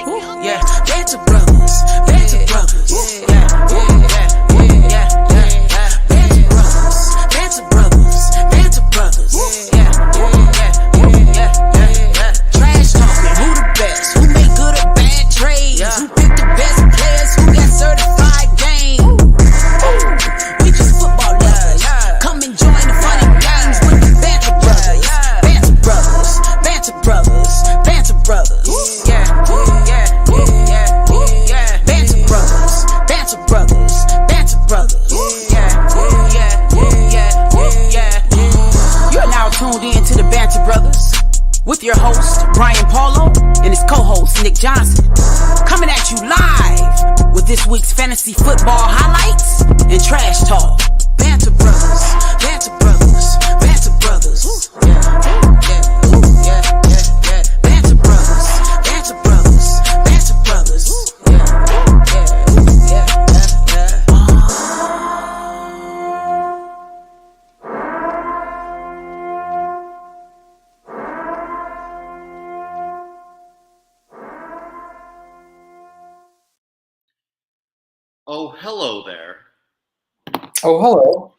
Yeah, banter brothers, banter brothers. Yeah, banter brothers, banter brothers, banter brothers. Yeah. Trash talking, who the best? Who make good or bad trades? Who pick the best players? Who got certified game? We just football lovers. Come and join the funny games with the banter brothers. Banter brothers, banter brothers, banter brothers. Banter brothers, banter brothers, banter brothers. You're now tuned in to the Banter Brothers with your host Brian Paulo and his co-host Nick Johnson, coming at you live with this week's fantasy football highlights and trash talk. Banter Brothers, banter brothers, banter brothers. Banter brothers, banter brothers, banter brothers. Oh, hello there. Oh, hello.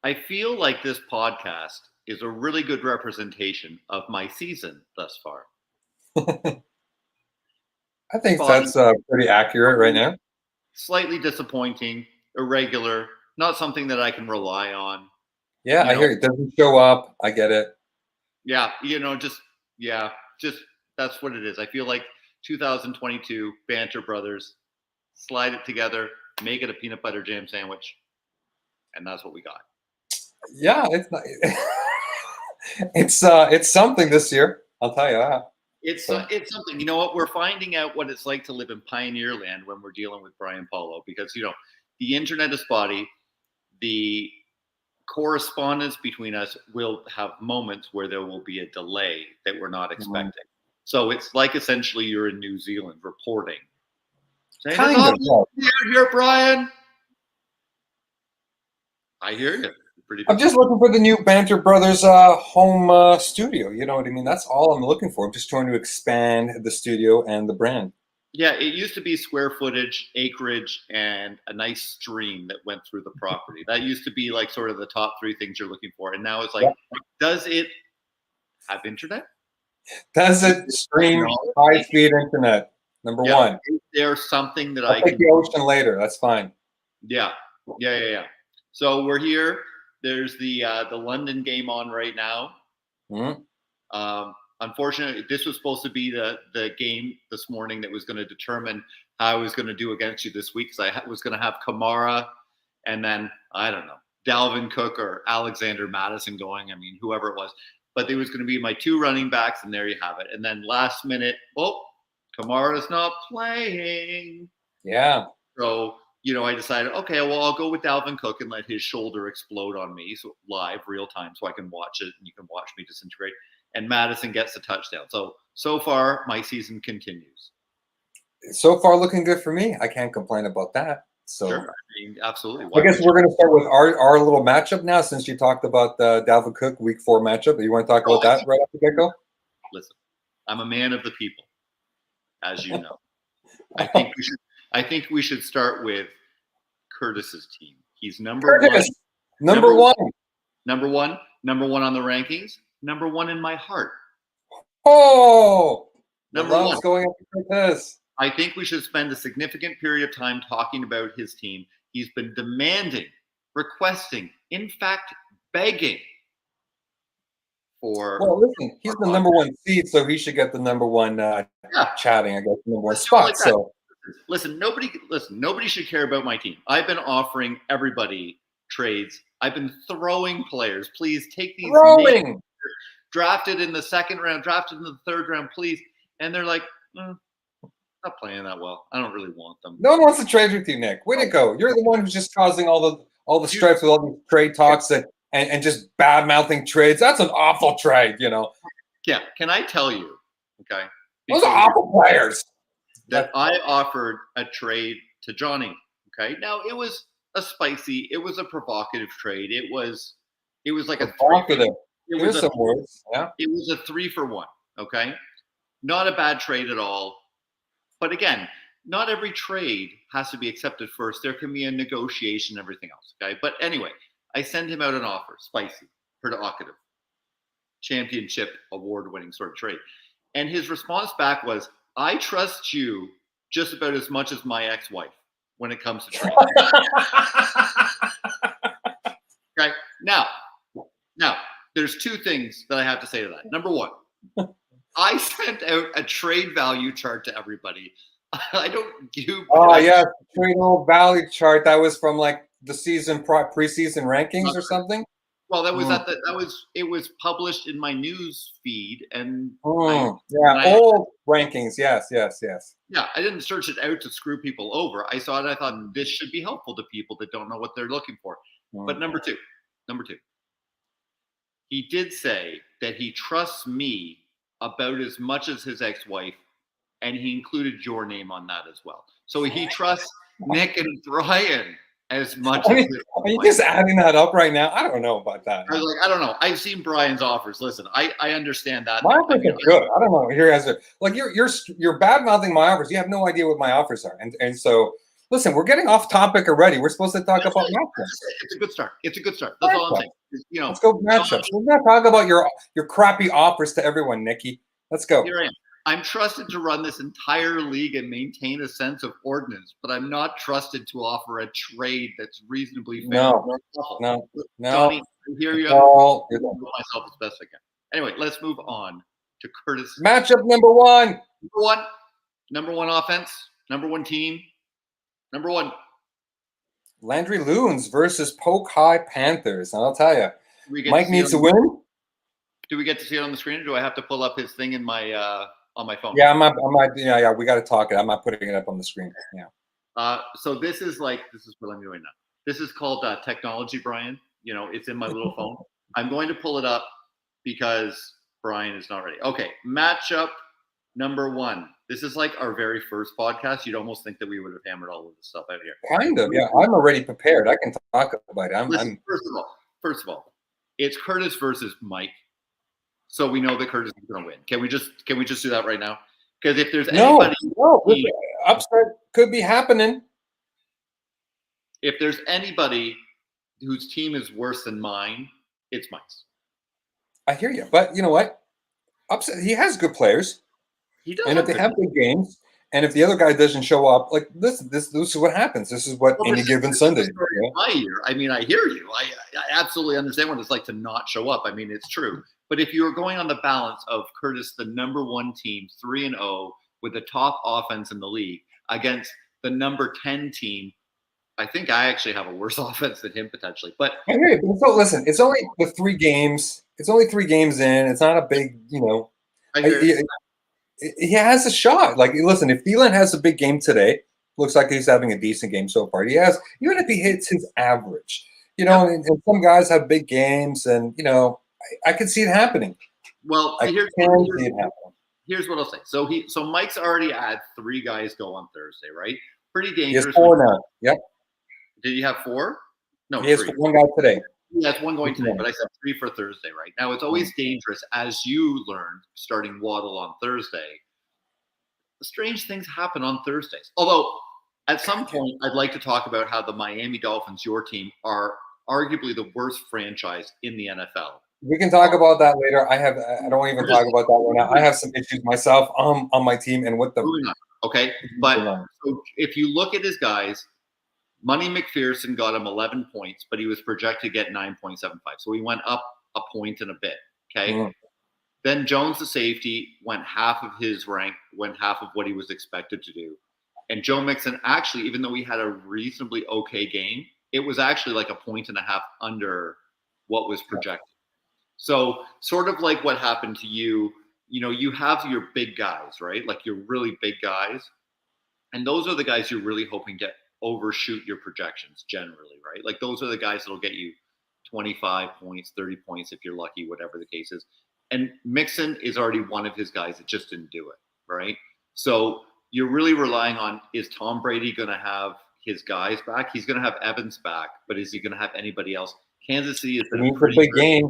I feel like this podcast is a really good representation of my season thus far. I think Fun. that's pretty accurate right now. Slightly disappointing, irregular, not something that I can rely on. Yeah, I hear it. Doesn't show up. I get it. Yeah, just that's what it is. I feel like 2022 Banter Brothers, slide it together, make it a peanut butter jam sandwich, and that's what we got. Yeah, it's not, it's something this year. I'll tell you that. It's something. You know what? We're finding out what it's like to live in pioneer land when we're dealing with Brian Paulo, because the internet is spotty. The correspondence between us will have moments where there will be a delay that we're not expecting. So it's like essentially you're in New Zealand reporting. Kind of. Here, Brian. I hear you. I'm just looking for the new Banter Brothers home studio. You know what I mean? That's all I'm looking for. I'm just trying to expand the studio and the brand. Yeah, it used to be square footage, acreage, and a nice stream that went through the property. That used to be like sort of the top three things you're looking for. And now it's like, Does it have internet? Does it stream high-speed internet? Number one. Is there something that I'll take the ocean later. That's fine. Yeah. So we're here. There's the London game on right now. Mm-hmm. Unfortunately, this was supposed to be the game this morning that was going to determine how I was going to do against you this week, because I was going to have Kamara and then, I don't know, Dalvin Cook or Alexander Madison going. I mean, whoever it was. But there was going to be my two running backs, and there you have it. And then last minute, Kamara's not playing. Yeah. So, I decided, okay, well, I'll go with Dalvin Cook and let his shoulder explode on me, so live, real time, so I can watch it and you can watch me disintegrate. And Madison gets the touchdown. So far, my season continues. So far, looking good for me. I can't complain about that. So, sure. I mean, absolutely. I guess we're going to start with our little matchup now, since you talked about the Dalvin Cook Week 4 matchup. You want to talk about that right off the get-go? Listen, I'm a man of the people, as you know. I think we should start with Curtis's team. He's number one. Number one. Number one on the rankings. Number one in my heart. Oh, number one. Going up to Curtis. I think we should spend a significant period of time talking about his team. He's been demanding, requesting, in fact, begging for. Well, listen, he's the number one seed, so he should get the number one chatting. I guess the number one spot. Like so, listen, nobody should care about my team. I've been offering everybody trades. I've been throwing players. Please take these. Drafted in the second round, drafted in the third round, please. And they're like, not playing that well. I don't really want them. No one wants to trade with you, Nick. Way to go. You're the one who's just causing all the strife with all these trade talks and just bad mouthing trades. That's an awful trade, Yeah. Can I tell you, okay? Those are awful players. That I offered a trade to Johnny. Okay. Now it was a provocative trade. It was like provocative. It was a 3-for-1. Okay. Not a bad trade at all. But again, not every trade has to be accepted first. There can be a negotiation, everything else. Okay. But anyway, I send him out an offer, spicy, provocative, championship award winning sort of trade. And his response back was, I trust you just about as much as my ex-wife when it comes to trade. Okay. Now, there's two things that I have to say to that. Number one, I sent out a trade value chart to everybody. I don't do. Oh yeah, trade value chart. That was from like the preseason rankings or something. Well, that was it was published in my news feed, and old rankings. Yes. Yeah, I didn't search it out to screw people over. I saw it. I thought this should be helpful to people that don't know what they're looking for. But number two, he did say that he trusts me about as much as his ex-wife, and he included your name on that as well. So he trusts Nick and Brian as much. Are you just adding that up right now? I don't know about that. I was like, I don't know. I've seen Brian's offers. Listen, I understand that. My offers are good. I don't know. Here has like you're bad mouthing my offers. You have no idea what my offers are, and so listen, we're getting off topic already. We're supposed to talk about matchups. It's a good start. That's all I'm saying. Let's go matchups. We're not talking about your crappy offers to everyone, Nikki. Let's go. Here I am. I'm trusted to run this entire league and maintain a sense of ordinance, but I'm not trusted to offer a trade that's reasonably fair. No. Johnny, I hear you. No. I'll do myself as best I can. Anyway, let's move on to Curtis. Matchup number one. Number one offense. Number one team. Number one. Landry Loons versus Polk High Panthers. And I'll tell you, Mike needs to win. Do we get to see it on the screen, or do I have to pull up his thing in my on my phone? Yeah, yeah. We got to talk it. I'm not putting it up on the screen. Yeah. So this is what I'm doing now. This is called technology, Brian. It's in my little phone. I'm going to pull it up because Brian is not ready. Okay, matchup number one. This is like our very first podcast. You'd almost think that we would have hammered all of this stuff out here. Kind of, yeah. I'm already prepared. I can talk about it. First of all, it's Curtis versus Mike. So we know that Curtis is going to win. Can we just do that right now? Because if there's anybody, upset could be happening. If there's anybody whose team is worse than mine, it's Mike's. I hear you, but you know what? Upset. He has good players. He does. And if they have big games, and if the other guy doesn't show up, like this is what happens. This is what any given Sunday. My year. I mean, I hear you. I absolutely understand what it's like to not show up. I mean, it's true. But if you were going on the balance of Curtis, the number one team, 3-0, with the top offense in the league, against the number 10 team, I think I actually have a worse offense than him potentially. But I hear you. So listen, it's only the 3 games. It's only 3 games in. It's not a big, I hear he has a shot. Like, listen, if Thielen has a big game today, looks like he's having a decent game so far. He has, even if he hits his average, and some guys have big games, and I can see it happening. Well, here's what I'll say. So Mike's already had 3 guys go on Thursday, right? Pretty dangerous. He has 4 now. Yep. Did you have 4? No, he has 3. 1 guy today. He has 1 going today, but I said 3 for Thursday, right? Now, it's always dangerous, as you learned, starting Waddle on Thursday. Strange things happen on Thursdays. Although, at some point, I'd like to talk about how the Miami Dolphins, your team, are arguably the worst franchise in the NFL. We can talk about that later. I don't even talk about that right now. I have some issues myself on my team and with them. Okay, but so if you look at his guys, Money McPherson got him 11 points, but he was projected to get 9.75. So he went up a point and a bit. Okay. Mm-hmm. Then Jones, the safety, went half of his rank, went half of what he was expected to do. And Joe Mixon, actually, even though he had a reasonably okay game, it was actually like a point and a half under what was projected. So sort of like what happened to you, you have your big guys, right? Like your really big guys. And those are the guys you're really hoping to overshoot your projections generally, right? Like those are the guys that'll get you 25 points, 30 points if you're lucky, whatever the case is. And Mixon is already one of his guys that just didn't do it, right? So you're really relying on, is Tom Brady going to have his guys back? He's going to have Evans back, but is he going to have anybody else? Kansas City has been a pretty big game.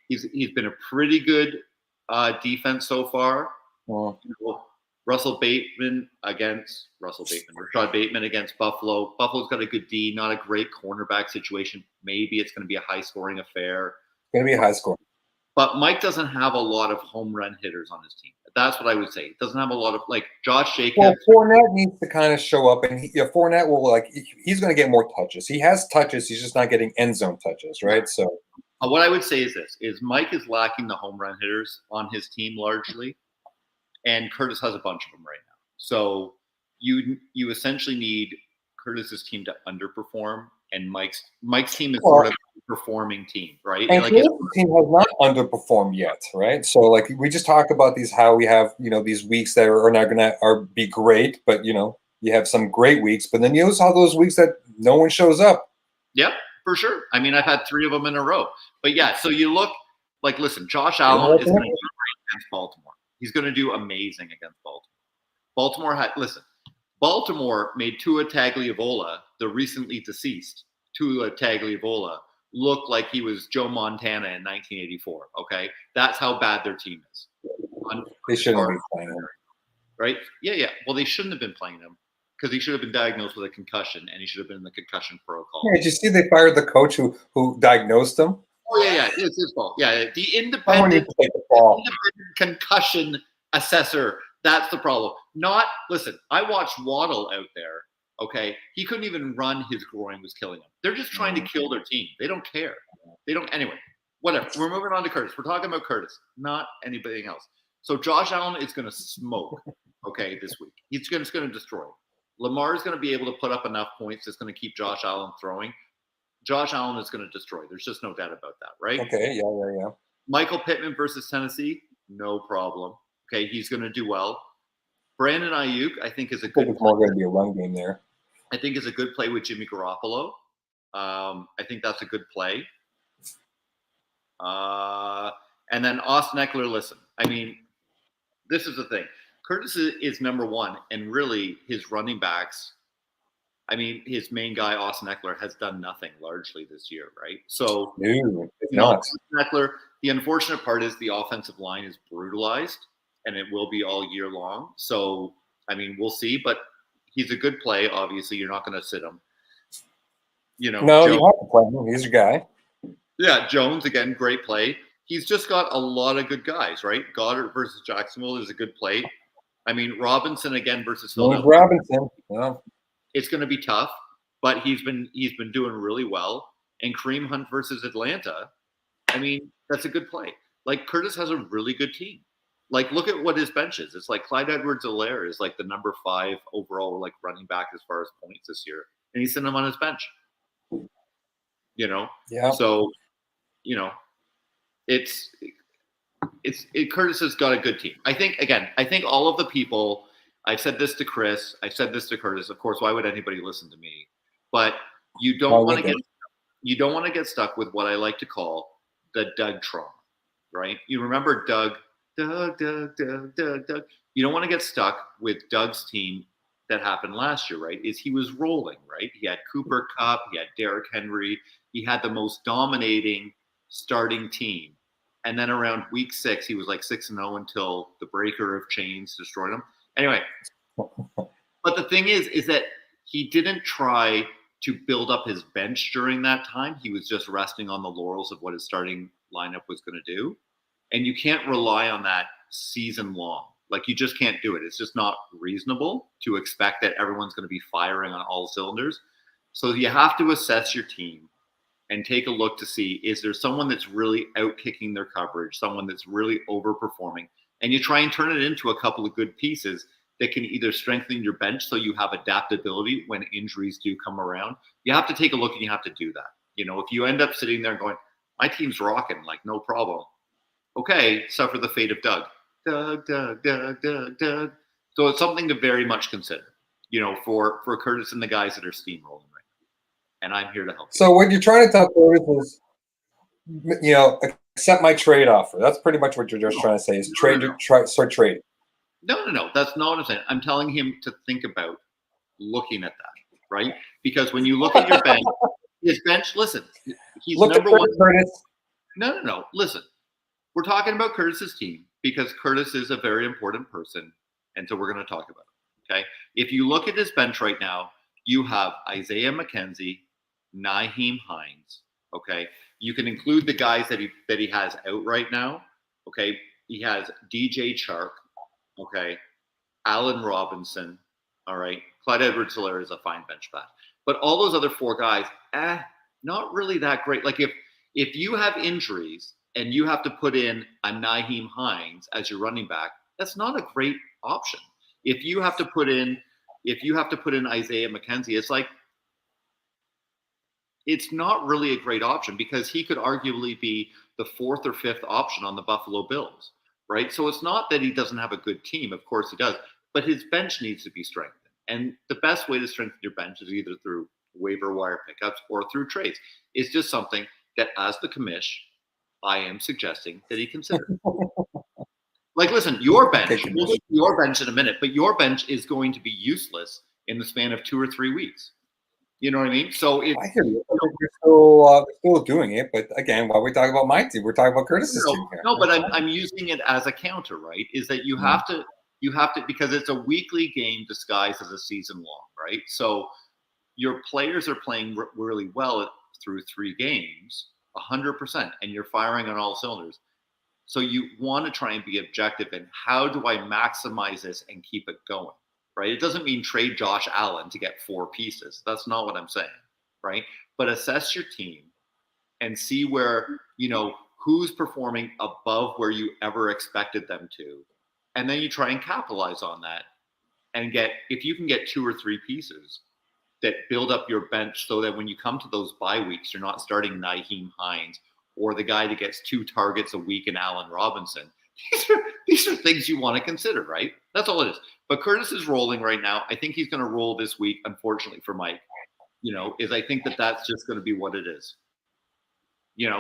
He's been a pretty good defense so far. Rashad Bateman against Buffalo. Buffalo's got a good D, not a great cornerback situation. Maybe it's going to be a high-scoring affair. It's going to be a high score. But Mike doesn't have a lot of home run hitters on his team. That's what I would say. He doesn't have a lot of, like, Josh Jacobs. Well, Fournette needs to kind of show up, and Fournette will, like, he's going to get more touches. He has touches. He's just not getting end zone touches, right? So what I would say is this, is Mike is lacking the home run hitters on his team largely, and Curtis has a bunch of them right now. So you essentially need Curtis's team to underperform, and Mike's team is sort of a performing team, right? And like his team has not underperformed yet, right? So, like, we just talk about these, how we have, these weeks that are not going to be great, but, you have some great weeks, but then you also have those weeks that no one shows up. Yep, for sure. I mean, I've had 3 of them in a row. But yeah, so you look, like, listen, Josh Allen is going to do great against Baltimore. He's going to do amazing against Baltimore. Baltimore made Tua Tagliavola, the recently deceased Tua Tagliavola, look like he was Joe Montana in 1984. Okay, that's how bad their team is. They shouldn't be playing him, right? Yeah. Well, they shouldn't have been playing him because he should have been diagnosed with a concussion, and he should have been in the concussion protocol. Yeah, did you see they fired the coach who diagnosed him? Oh yeah, it's his fault. Yeah, the independent concussion assessor. That's the problem. Listen, I watched Waddle out there. Okay, he couldn't even run. His groin was killing him. They're just trying to kill their team. They don't care. Anyway, whatever. We're moving on to Curtis. We're talking about Curtis, not anybody else. So Josh Allen is going to smoke, okay, this week. He's just going to destroy. Lamar is going to be able to put up enough points that's going to keep Josh Allen throwing. Josh Allen is going to destroy. There's just no doubt about that, right? Okay, yeah. Michael Pittman versus Tennessee, no problem. Okay, he's going to do well. Brandon Ayuk, I think, is a good. It's more going to be a run game there. I think is a good play with Jimmy Garoppolo. I think that's a good play. And then Austin Eckler, listen, I mean, this is the thing. Curtis is number one, and really his running backs, I mean, his main guy, Austin Eckler, has done nothing largely this year, right? So, Austin Eckler, the unfortunate part is the offensive line is brutalized, and it will be all year long. So, I mean, we'll see, but he's a good play. Obviously, you're not going to sit him. No, you have to play him. He's a guy. Yeah, Jones, again, great play. He's just got a lot of good guys, right? Goddard versus Jacksonville is a good play. I mean, Robinson again versus Philadelphia. Robinson, yeah. It's going to be tough, but he's been doing really well. And Kareem Hunt versus Atlanta, I mean, that's a good play. Like, Curtis has a really good team. Like, look at what his bench is. It's like Clyde Edwards-Helaire is like the number 5 overall, like, running back as far as points this year, and he's sitting him on his bench. Yeah. So, Curtis has got a good team. I think all of the people. I've said this to Chris. I've said this to Curtis. Of course, why would anybody listen to me? But you don't want to get stuck with what I like to call the Doug trauma, right? You remember Doug. You don't want to get stuck with Doug's team that happened last year, right? Is he was rolling, right? He had Cooper Kupp, he had Derrick Henry, he had the most dominating starting team. And then around week 6, he was like 6-0 until the breaker of chains destroyed him. Anyway, but the thing is that he didn't try to build up his bench during that time. He was just resting on the laurels of what his starting lineup was going to do. And you can't rely on that season long. Like, you just can't do it. It's just not reasonable to expect that everyone's going to be firing on all cylinders. So you have to assess your team and take a look to see, is there someone that's really out-kicking their coverage, someone that's really overperforming? And you try and turn it into a couple of good pieces that can either strengthen your bench so you have adaptability when injuries do come around. You have to take a look and you have to do that. If you end up sitting there going, my team's rocking, like, no problem. Okay, suffer the fate of Doug. Doug. So it's something to very much consider, for Curtis and the guys that are steamrolling right now. And I'm here to help you. So what you're trying to tell Curtis is, accept my trade offer. That's pretty much what you're just trying to say is start trading. No. That's not what I'm saying. I'm telling him to think about looking at that, right? Because when you look at your bench, his bench, listen, he's number one. Curtis. No. Listen, we're talking about Curtis's team because Curtis is a very important person And so we're going to talk about it. Okay. If you look at his bench right now, you have Isaiah McKenzie, Nyheim Hines. Okay. You can include the guys that he has out right now. Okay. He has DJ Chark. Okay. Allen Robinson. All right. Clyde Edwards-Helaire is a fine bench bat. But all those other 4 guys, not really that great. Like if you have injuries and you have to put in a Nyheim Hines as your running back, that's not a great option. If you have to put in Isaiah McKenzie, it's not really a great option because he could arguably be the 4th or 5th option on the Buffalo Bills, right? So it's not that he doesn't have a good team. Of course he does, but his bench needs to be strengthened. And the best way to strengthen your bench is either through waiver wire pickups or through trades. It's just something that, as the commish, I am suggesting that he consider. Like, listen, your bench, we'll get to your bench in a minute, but your bench is going to be useless in the span of 2 or 3 weeks. You know what I mean? So I hear you. We're still doing it, but again, while we talk about my team, we're talking about Curtis's team here. No, but I'm using it as a counter, right? Is that you have to because it's a weekly game disguised as a season long, right? So your players are playing really well through 3 games, 100%, and you're firing on all cylinders. So you want to try and be objective in how do I maximize this and keep it going, right? It doesn't mean trade Josh Allen to get 4 pieces. That's not what I'm saying, right? But assess your team and see where, who's performing above where you ever expected them to. And then you try and capitalize on that and if you can get 2 or 3 pieces that build up your bench so that when you come to those bye weeks, you're not starting Nyheim Hines or the guy that gets 2 targets a week in Allen Robinson. These are things you want to consider, right? That's all it is. But Curtis is rolling right now. I think he's going to roll this week, unfortunately for Mike, I think that's just going to be what it is.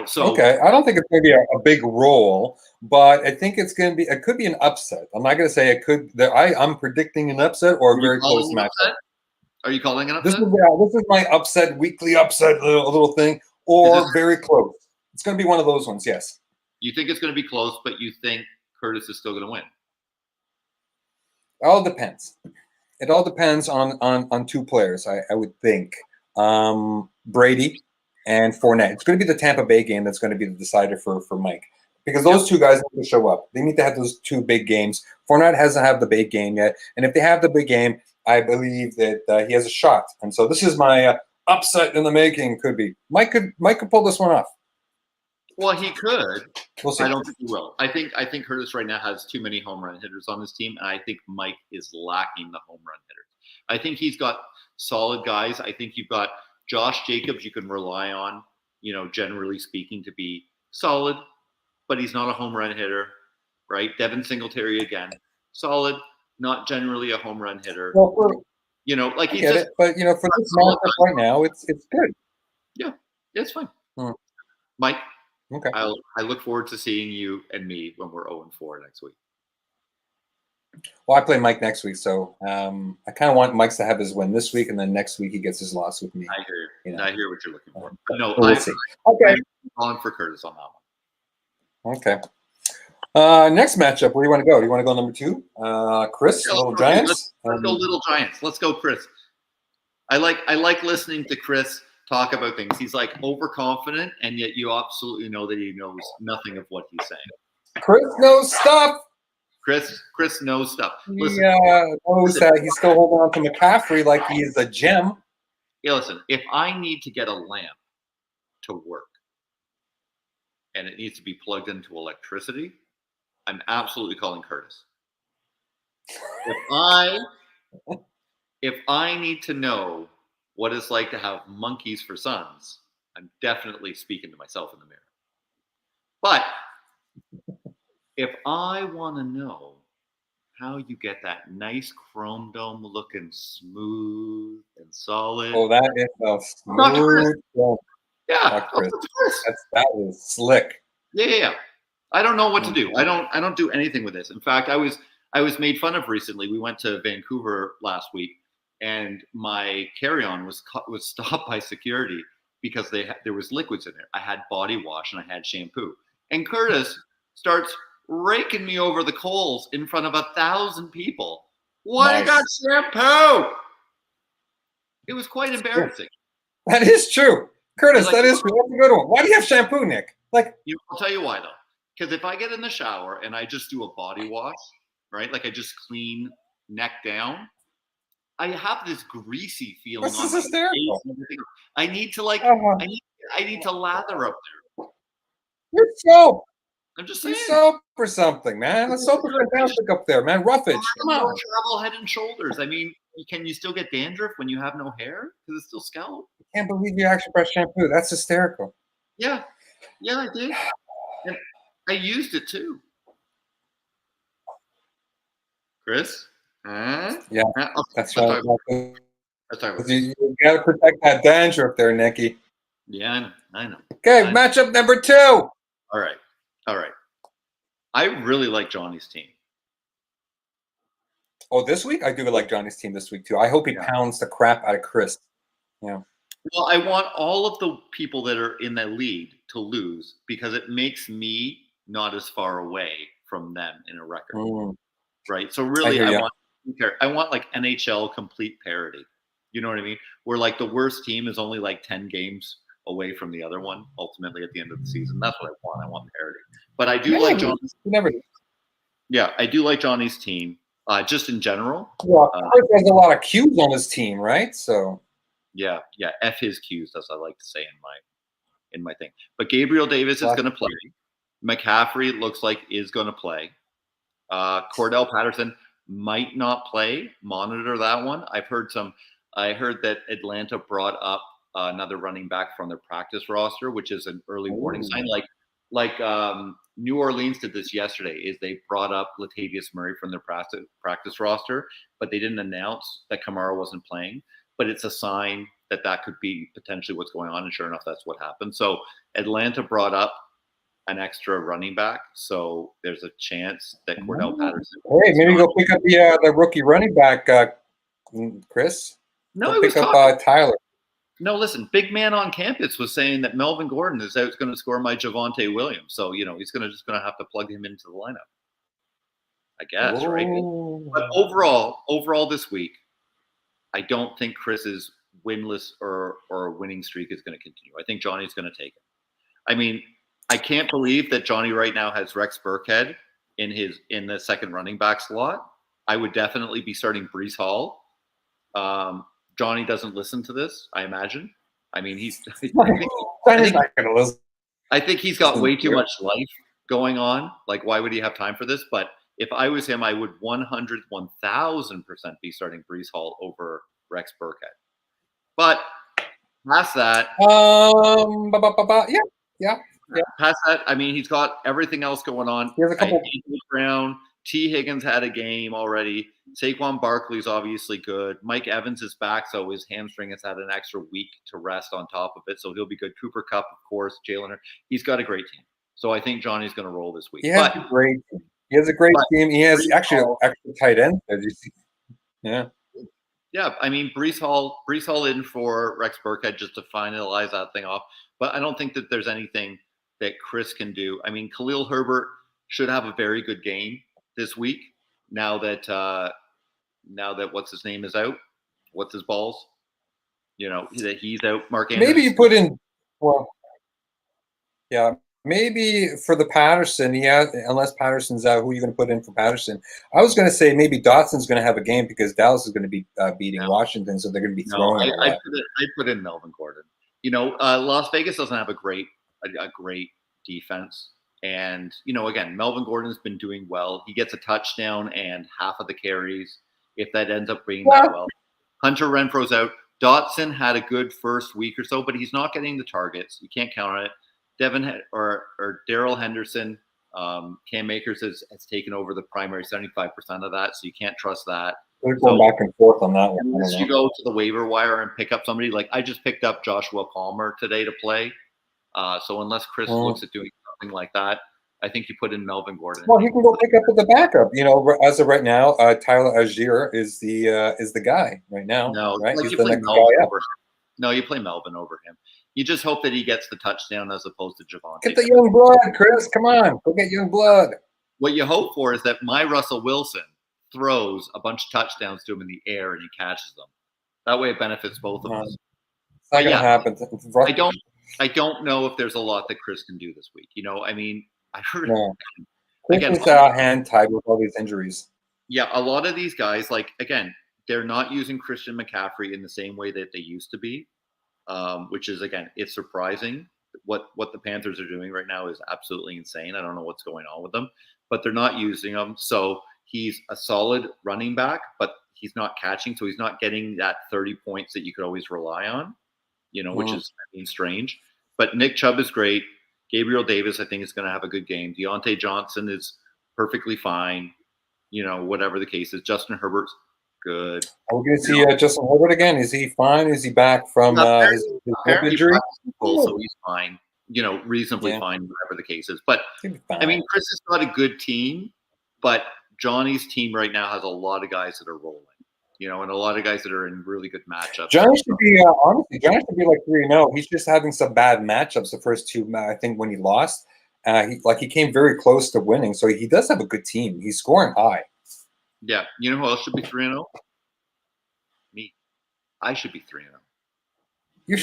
So. Okay, I don't think it's going to be a big roll, but I think it could be an upset. I'm not going to say it could. I'm predicting an upset or a very close match. Are you calling an upset? This is my weekly upset little thing, or very close. It's going to be one of those ones, yes. You think it's going to be close, but you think Curtis is still going to win? It all depends. It all depends on 2 players, I would think. Brady and Fournette. It's going to be the Tampa Bay game that's going to be the decider for Mike. Because those 2 guys need to show up. They need to have those 2 big games. Fournette hasn't had the big game yet. And if they have the big game, I believe that he has a shot. And so this is my upset in the making. Could be. Mike could pull this one off. Well, he could. We'll see. I don't think he will. I think Curtis right now has too many home run hitters on his team, and I think Mike is lacking the home run hitters. I think he's got solid guys. I think you've got Josh Jacobs you can rely on, generally speaking, to be solid, but he's not a home run hitter, right? Devin Singletary again, solid, not generally a home run hitter. Well, he's get it, but for this matchup right now, it's good. Yeah, it's fine. Mike. Okay. I look forward to seeing you and me when we're 0-4 next week. Well, I play Mike next week, so I kind of want Mike to have his win this week, and then next week he gets his loss with me. I hear, I hear what you're looking for. But no, we'll see. Okay. I'm calling for Curtis on that one. Okay. Next matchup, where do you want to go? Do you want to go number 2? Chris, Little Giants? Let's go Little Giants. Let's go, Chris. I like listening to Chris talk about things. He's like overconfident, and yet you absolutely know that he knows nothing of what he's saying. Chris knows stuff. Chris knows stuff. Listen, knows that he's still holding on to McCaffrey like he is a gem. Yeah, listen, if I need to get a lamp to work and it needs to be plugged into electricity, I'm absolutely calling Curtis. If I need to know what it's like to have monkeys for sons, I'm definitely speaking to myself in the mirror. But if I want to know how you get that nice chrome dome looking smooth and solid. Oh, that is a smooth dome. Yeah, that is slick. Yeah. I don't know what to do. I don't do anything with this. In fact, I was made fun of recently. We went to Vancouver last week, and my carry-on was stopped by security because there was liquids in there. I had body wash and I had shampoo. And Curtis starts raking me over the coals in front of 1,000 people Why you got Nice. shampoo? It was quite embarrassing. That is true. Curtis, Like, that is true. That's a good one. Why do you have shampoo, Nick? Like, I'll tell you why though. Because if I get in the shower and I just do a body wash, right? Like I just clean neck down, I have this greasy feeling this on is my face hysterical. and everything. I need to like Uh, I need to lather up there. you're soap. I'm just You saying. soap or something, man. The soap is fantastic up there, man. Roughage. Come No on. travel Head and Shoulders. I mean, can you still get dandruff when you have no hair? Because it's still scalp. Can't believe you actually pressed shampoo. That's hysterical. Yeah. Yeah, I did. And I used it too. Chris? Huh? Yeah, that's right. That's right. You got to protect that dandruff there, Nicky. Yeah, I know. Okay, matchup number 2. All right. I really like Johnny's team. Oh, this week? I do like Johnny's team this week, too. I hope he pounds the crap out of Chris. Yeah. Well, I want all of the people that are in the lead to lose because it makes me not as far away from them in a record. Right? So really, I want like NHL complete parity. You know what I mean? Where like the worst team is only like 10 games away from the other one ultimately at the end of the season. That's what I want. I want parity. But I do like Johnny's. Yeah, I do like Johnny's team. Just in general. Well, Chris has a lot of Q's on his team, right? So yeah, F his Q's, as I like to say in my thing. But Gabriel Davis is going to play. McCaffrey looks like is going to play. Cordell Patterson might not play. Monitor that one. I heard that Atlanta brought up another running back from their practice roster, which is an early warning sign. Like New Orleans did this yesterday. Is they brought up Latavius Murray from their practice roster, but they didn't announce that Kamara wasn't playing. But it's a sign that could be potentially what's going on, and sure enough, that's what happened. So Atlanta brought up an extra running back, so there's a chance that Cordell Patterson. Hey, maybe go pick up the rookie running back, Chris. No, go pick up Tyler. No, listen, big man on campus was saying that Melvin Gordon is out going to score my Javonte Williams, so he's just going to have to plug him into the lineup, I guess, right? But overall this week, I don't think Chris's winless or winning streak is going to continue. I think Johnny's going to take it. I mean, I can't believe that Johnny right now has Rex Burkhead in the second running back slot. I would definitely be starting Breece Hall. Johnny doesn't listen to this, I imagine. I mean, I think he's got way too much life going on. Like, why would he have time for this? But if I was him, I would 1,000% be starting Breece Hall over Rex Burkhead. But past that, yeah. Past that, I mean, he's got everything else going on. He has a couple. Brown, T. Higgins had a game already. Saquon Barkley's obviously good. Mike Evans is back, so his hamstring has had an extra week to rest on top of it, so he'll be good. Cooper Kupp, of course, Jalen. He's got a great team. So I think Johnny's going to roll this week. He has a great team. He has actually an extra tight end. Yeah. Yeah, I mean, Breece Hall in for Rex Burkhead just to finalize that thing off. But I don't think that there's anything that Chris can do. I mean, Khalil Herbert should have a very good game this week. Now that what's his name is out, what's his balls? That he's out. Mark Andrews. Maybe you put in. Well, yeah. Maybe for the Patterson, unless Patterson's out, who are you going to put in for Patterson? I was going to say maybe Dotson's going to have a game because Dallas is going to be beating Washington, so they're going to be throwing. I put in Melvin Gordon. Las Vegas doesn't have a great defense, and again, Melvin Gordon's been doing well. He gets a touchdown and half of the carries if that ends up being that well. Hunter Renfro's out. Dotson had a good first week or so, but he's not getting the targets. You can't count on it. Devin or Daryl Henderson, Cam Akers has taken over the primary 75% of that, so you can't trust that. We're going back and forth on that one. Unless you go to the waiver wire and pick up somebody, like I just picked up Joshua Palmer today to play. So unless Chris looks at doing something like that, I think you put in Melvin Gordon. Well, he can go pick up with the backup. As of right now, Tyler Algier is the guy right now. No, right? Like you play Melvin over him. No, you play Melvin over him. You just hope that he gets the touchdown as opposed to Javonte. Get the young blood, Chris. Come on. Go get young blood. What you hope for is that my Russell Wilson throws a bunch of touchdowns to him in the air and he catches them. That way it benefits both of us. It's not But going to happen. I don't know if there's a lot that Chris can do this week. I mean, I heard No. again. Chris is hand tied with all these injuries. Yeah, a lot of these guys, like again, they're not using Christian McCaffrey in the same way that they used to be, which is again, it's surprising. What the Panthers are doing right now is absolutely insane. I don't know what's going on with them, but they're not using him. So he's a solid running back, but he's not catching, so he's not getting that 30 points that you could always rely on, which is strange. But Nick Chubb is great. Gabriel Davis, I think, is going to have a good game. Deontay Johnson is perfectly fine. Whatever the case is. Justin Herbert's good. Are we going to see Justin Herbert again? Is he fine? Is he back from his hip injury? So he's fine. Reasonably fine, whatever the case is. But I mean, Chris has got a good team, but Johnny's team right now has a lot of guys that are rolling. And a lot of guys that are in really good matchups. Johnny should be honestly. Johnny should be like 3-0. He's just having some bad matchups. The first two, I think, when he lost. He came very close to winning, so he does have a good team. He's scoring high. Yeah, you know who else should be 3-0? Me. I should be 3-0. You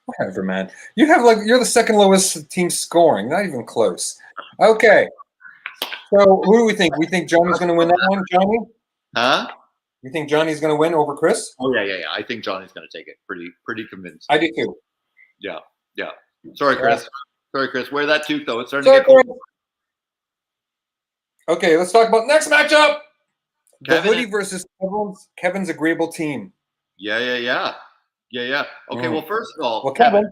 whatever, man. You're the second lowest team scoring, not even close. Okay, so who do we think? We think Johnny's going to win that one, Johnny? Huh? You think Johnny's going to win over Chris? Oh yeah. I think Johnny's going to take it. Pretty convinced. I do too. Yeah. Sorry, Chris. Wear that tooth, though. It's starting to get cold. Okay, let's talk about next matchup. The Kevin Hoodie versus Kevin's agreeable team. Yeah. Okay, well, first of all, Kevin.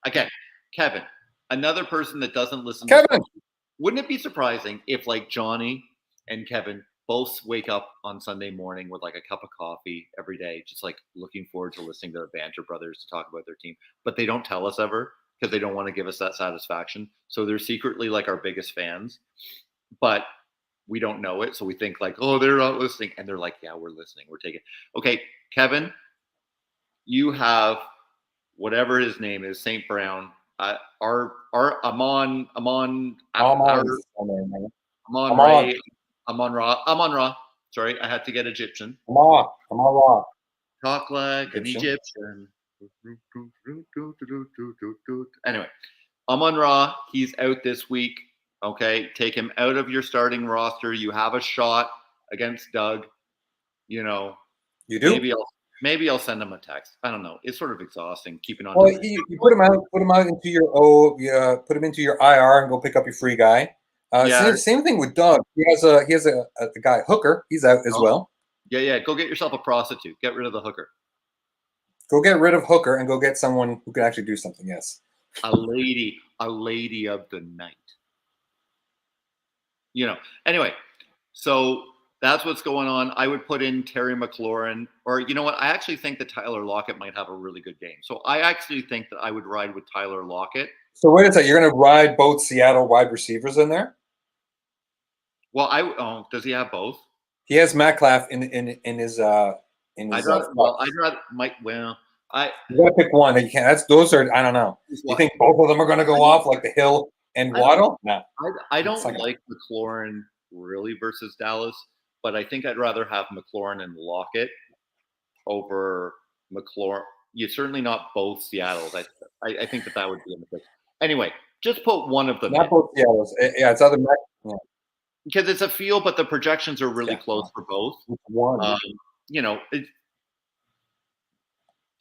Again, Kevin, another person that doesn't listen. Kevin. Wouldn't it be surprising if, like, Johnny and Kevin both wake up on Sunday morning with, like, a cup of coffee every day, just, like, looking forward to listening to the Banter Brothers to talk about their team, but they don't tell us ever? Because they don't want to give us that satisfaction. So they're secretly like our biggest fans, but we don't know it. So we think like, oh, they're not listening. And they're like, yeah, we're listening. We're taking. Okay, Kevin, you have whatever his name is, St. Brown, our Amon Ra. Sorry, I had to get Egyptian. Amon Ra. Talk like an Egyptian. Anyway, Amon Ra, he's out this week. Okay, take him out of your starting roster. You have a shot against Doug. You do. Maybe I'll send him a text. I don't know. It's sort of exhausting keeping on. Well, you put him out into your put him into your IR and go pick up your free guy. Same thing with Doug. He has a guy Hooker. He's out as well. Yeah. Go get yourself a prostitute. Get rid of the hooker. Go get rid of Hooker and go get someone who can actually do something. Yes. A lady of the night. Anyway, so that's what's going on. I would put in Terry McLaurin, or you know what? I actually think that Tyler Lockett might have a really good game. So I actually think that I would ride with Tyler Lockett. So wait a second. You're going to ride both Seattle wide receivers in there? Well, does he have both? He has Metcalf in his I'd rather Mike. Well, you gotta pick one. You can't. Those are. I don't know. You think both of them are going to go off like the Hill and Waddle? No. I don't like McLaurin really versus Dallas, but I think I'd rather have McLaurin and Lockett over McLaurin. You're certainly not both Seattles. I think that would be a mistake. Anyway, just put one of them. Not both Seattles. Yeah, it's other. Yeah. Because it's a feel, but the projections are really close for both. One.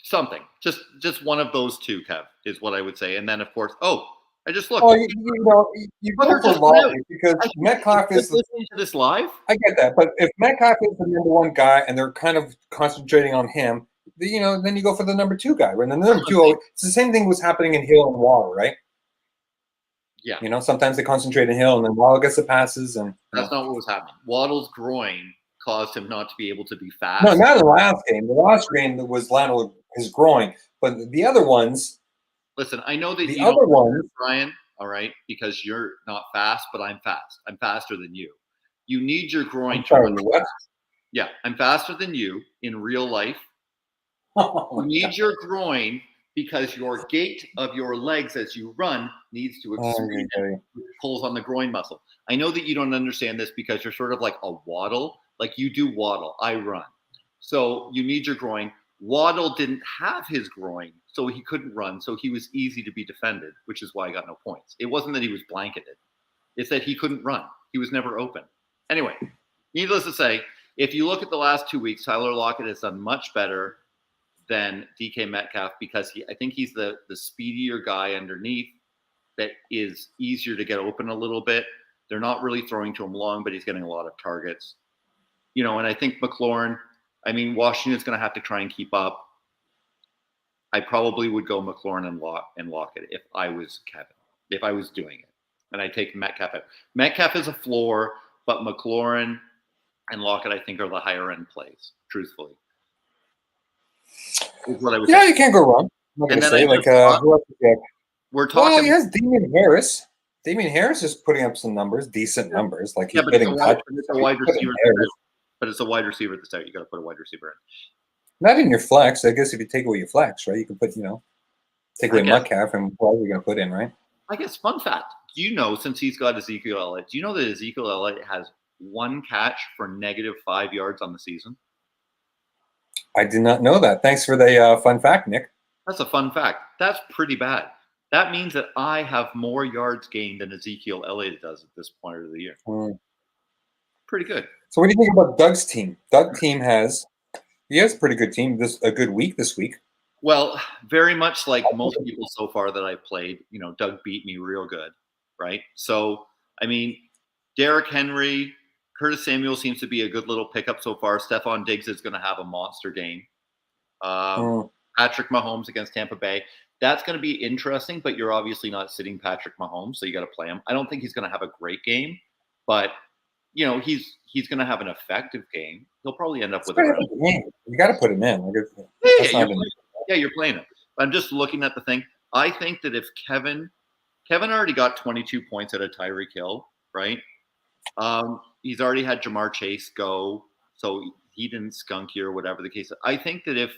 Something. Just one of those two, Kev, is what I would say. And then, of course, I just looked. Oh, you go for Lockett because Metcalf is listening to this live. I get that, but if Metcalf is the number one guy and they're kind of concentrating on him, then you go for the number two guy. Right? And the number two, it's the same thing was happening in Hill and Waddle, right? Yeah. Sometimes they concentrate on Hill and then Waddle gets the passes, and that's not what was happening. Waddle's groin caused him not to be able to be fast. No, not in the last game. The last game was Lionel his groin, but the other ones. Listen, I know that the other ones, Brian. All right, because you're not fast, but I'm fast. I'm faster than you. You need your groin to run fast. Yeah, I'm faster than you in real life. You need your groin because your gait of your legs as you run needs to expand. Pulls on the groin muscle. I know that you don't understand this because you're sort of like a Waddle, Like you do Waddle, I run. So you need your groin. Waddle didn't have his groin, so he couldn't run. So he was easy to be defended, which is why I got no points. It wasn't that he was blanketed. It's that he couldn't run. He was never open. Anyway, needless to say, if you look at the last 2 weeks, Tyler Lockett has done much better than DK Metcalf because I think he's the speedier guy underneath that is easier to get open a little bit. They're not really throwing to him long, but he's getting a lot of targets. And I think McLaurin, Washington's going to have to try and keep up. I probably would go McLaurin and Lockett if I was Kevin, if I was doing it. And I take Metcalf out. Metcalf is a floor, but McLaurin and Lockett, I think, are the higher end plays, truthfully. Is what I would say. You can't go wrong. I'm not going to say, we're talking. Well, he has Damian Harris. Damian Harris is putting up some numbers, decent numbers. Like he's getting touched. It's a wide receiver. But it's a wide receiver at the start. You got to put a wide receiver in. Not in your flex. I guess if you take away your flex, right? You can put, take away Metcalf and what are you going to put in, right? I guess fun fact. Do you know, since he's got Ezekiel Elliott, do you know that Ezekiel Elliott has one catch for -5 yards on the season? I did not know that. Thanks for the fun fact, Nick. That's a fun fact. That's pretty bad. That means that I have more yards gained than Ezekiel Elliott does at this point of the year. Pretty good. So what do you think about Doug's team? Doug's team has a pretty good team. A good week this week. Well, very much like most people so far that I've played, Doug beat me real good, right? So, Derrick Henry, Curtis Samuel seems to be a good little pickup so far. Stephon Diggs is going to have a monster game. Patrick Mahomes against Tampa Bay. That's going to be interesting, but you're obviously not sitting Patrick Mahomes, so you got to play him. I don't think he's going to have a great game, but he's going to have an effective game. He'll probably end up with You got to put him in. You're playing him. I'm just looking at the thing. I think that if Kevin already got 22 points out of Tyreek Hill, right? He's already had Jamar Chase go, so he didn't skunk you or whatever the case is. I think that if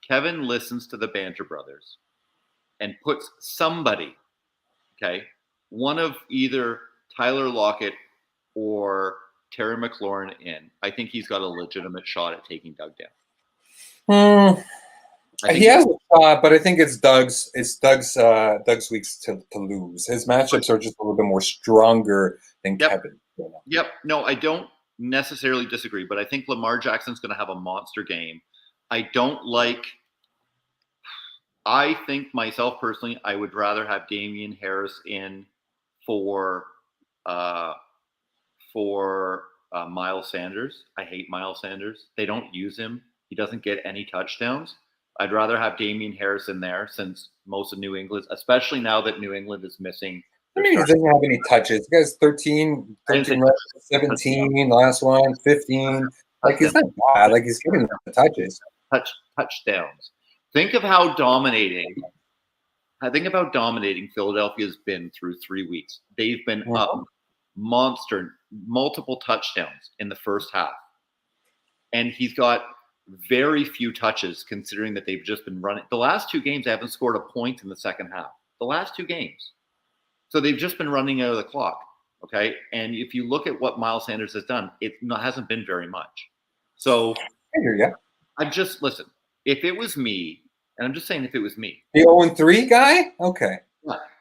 Kevin listens to the Banter Brothers and puts somebody, one of either Tyler Lockett or Terry McLaurin in, I think he's got a legitimate shot at taking Doug down. He has a shot, but I think it's Doug's weeks to lose. His matchups are just a little bit more stronger than Kevin. Yep. No, I don't necessarily disagree, but I think Lamar Jackson's going to have a monster game. I think myself personally, I would rather have Damian Harris in for Miles Sanders. I hate Miles Sanders. They don't use him. He doesn't get any touchdowns. I'd rather have Damian Harris in there since most of New England, especially now that New England is missing. He doesn't have any touches. The guy's 13 17, last one, 15. Like, he's not bad. Like, he's getting the touches. Touchdowns. Think of how dominating Philadelphia's been through 3 weeks. They've been up multiple touchdowns in the first half. And he's got very few touches considering that they've just been running. The last 2 games, they haven't scored a point in the second half. The last 2 games. So they've just been running out of the clock. Okay. And if you look at what Miles Sanders has done, hasn't been very much. So I hear you. Listen, if it was me, and I'm just saying if it was me. The 0-3 guy? Okay.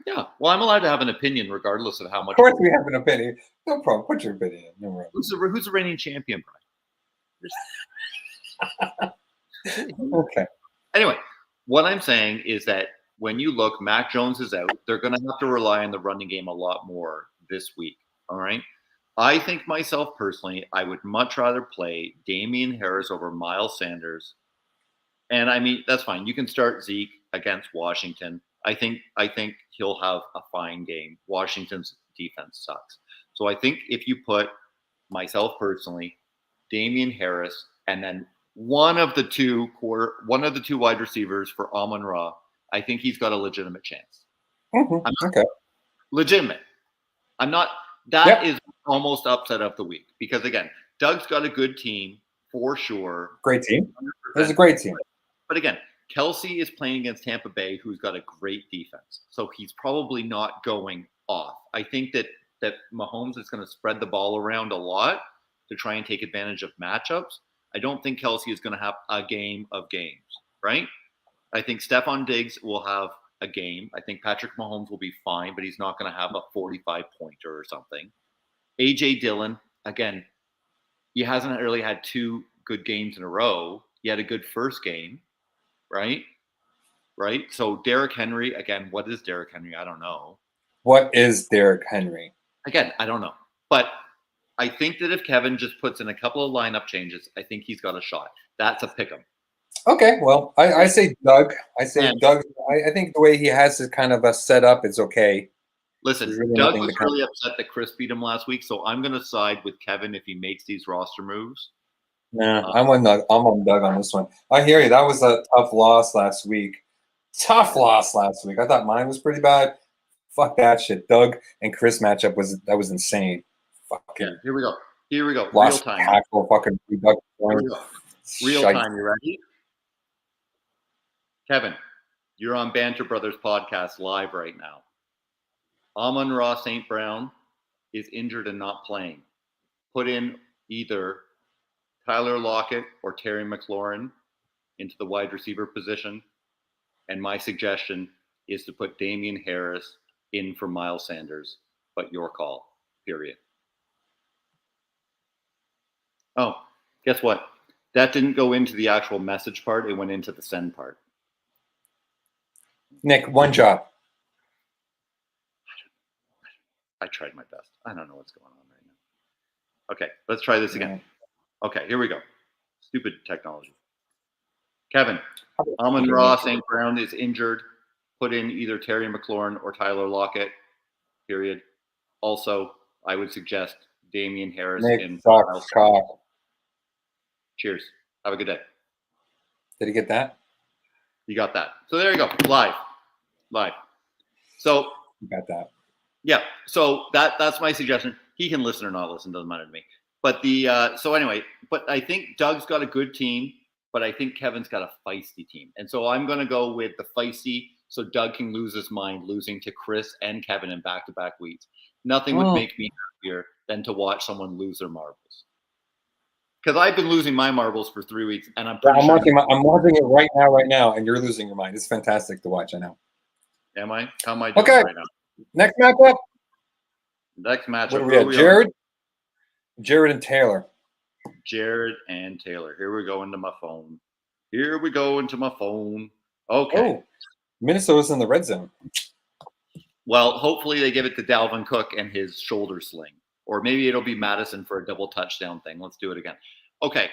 Yeah. Well, I'm allowed to have an opinion regardless of how much. Of course we have an opinion. No problem. Put your opinion in. No problem. Who's the reigning champion, Brian? Okay. Anyway, what I'm saying is that when you look, Mac Jones is out. They're going to have to rely on the running game a lot more this week. All right. I think myself personally, I would much rather play Damian Harris over Miles Sanders. And that's fine. You can start Zeke against Washington. I think he'll have a fine game. Washington's defense sucks. So I think if you put myself personally, Damian Harris, and then one of the two wide receivers for Amon-Ra, I think he's got a legitimate chance. Okay. Legitimate. I'm not. That is almost upset of the week because again, Doug's got a good team for sure. Great team. There's a great team. But again, Kelsey is playing against Tampa Bay, who's got a great defense, so he's probably not going off. I think that Mahomes is going to spread the ball around a lot, to try and take advantage of matchups. I don't think Kelsey is going to have a game of games, right? I think Stephon Diggs will have a game. I think Patrick Mahomes will be fine, but he's not going to have a 45-pointer or something. A.J. Dillon, again, he hasn't really had two good games in a row. He had a good first game, right? Right? So Derrick Henry, again, what is Derrick Henry? I don't know. What is Derrick Henry? Again, I don't know. But I think that if Kevin just puts in a couple of lineup changes, I think he's got a shot. That's a pick 'em. Okay, well, I say Doug. I say And- Doug. I think the way he has it kind of set up is okay. Listen, There's really Doug nothing was to really upset that Chris beat him last week, so I'm going to side with Kevin if he makes these roster moves. Nah, I'm on Doug on this one. I hear you. That was a tough loss last week. Tough loss last week. I thought mine was pretty bad. Fuck that shit. Doug and Chris matchup was insane. Fucking Yeah, here we go. Here we go. Real lost time. tackle. Fucking Doug. Here we go. Real Shite. time. You ready? Kevin, you're on Banter Brothers podcast live right now. Amon-Ra St. Brown is injured and not playing. Put in either Tyler Lockett or Terry McLaurin into the wide receiver position. And my suggestion is to put Damian Harris in for Miles Sanders, but your call, period. Oh, guess what? That didn't go into the actual message part. It went into the send part. Nick, one job. I tried my best. I don't know what's going on right now. Okay, let's try this again. Okay, here we go. Stupid technology. Kevin, Amon-Ra St. Brown is injured. Put in either Terry McLaurin or Tyler Lockett, period. Also, I would suggest Damian Harris Nick in. sucks cock. Cheers. Have a good day. Did he get that? You got that. So there you go. Live. So You got that. yeah. So that's my suggestion. He can listen or not listen. Doesn't matter to me. But so anyway, but I think Doug's got a good team, but I think Kevin's got a feisty team. And so I'm going to go with the feisty so Doug can lose his mind losing to Chris and Kevin in back-to-back weeks. Nothing would make me happier than to watch someone lose their marbles. Because I've been losing my marbles for 3 weeks, and I'm watching it right now, and you're losing your mind. It's fantastic to watch. I know. Am I? How am I doing Okay. right now? Next matchup. Next matchup. What do we have? Jared and Taylor. Jared and Taylor. Here we go into my phone. Okay. Oh, Minnesota's in the red zone. Well, hopefully they give it to Dalvin Cook and his shoulder sling. Or maybe it'll be Madison for a double touchdown thing. Let's do it again. Okay.